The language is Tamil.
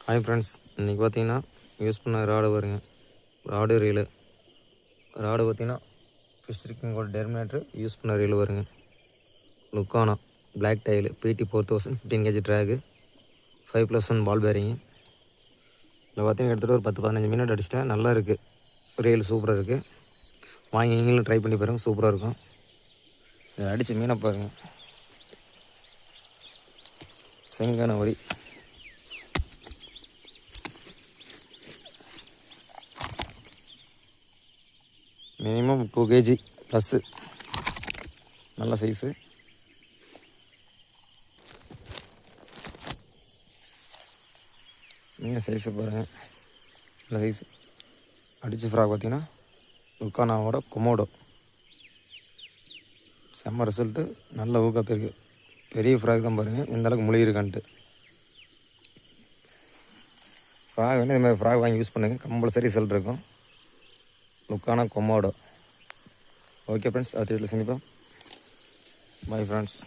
ஹாய் ஃப்ரெண்ட்ஸ், இன்றைக்கி பார்த்தீங்கன்னா யூஸ் பண்ண ராடு வருங்க. ராடு ரீலு பார்த்தீங்கன்னா ஃபிஷ் ரிக்கிங்கோட டெர்மினேட்டர் யூஸ் பண்ண ரீலு வருங்க. லுக்கானா பிளாக் டைலு PT 4000 15 kg drag 5+1 ball bearing. இதில் பார்த்தீங்கன்னா எடுத்துகிட்டு ஒரு 10-15 மினிட் அடிச்சிட்டேன். நல்லா இருக்குது, ரீல் சூப்பராக இருக்குது. வாங்கி நீங்களும் ட்ரை பண்ணி பாருங்கள், சூப்பராக இருக்கும். இதை அடித்து மீனை பாருங்கள், செங்கான வரி. மினிமம் 2 kg ப்ளஸ்ஸு, நல்ல சைஸு. நீங்கள் சைஸு பாருங்கள், நல்ல சைஸு. அடித்த ஃப்ராக் பார்த்தீங்கன்னா லுக்கானாவோட கொமோடோ. செம்ம ரிசல்ட்டு, நல்ல ஊக்கத்து இருக்குது. பெரிய ஃப்ராக் தான் பாருங்கள் எந்த அளவுக்கு முழுகிருக்கான்ட்டு. ஃப்ராக் வந்து இதுமாதிரி ஃப்ராக் வாங்கி யூஸ் பண்ணுங்கள், கம்பல்சரி ரிசல்ட் இருக்கும். லுக்கானா கொமோடோ. ஓகே ஃப்ரெண்ட்ஸ், அடுத்த வீட்டில் சந்திப்போம். Bye friends.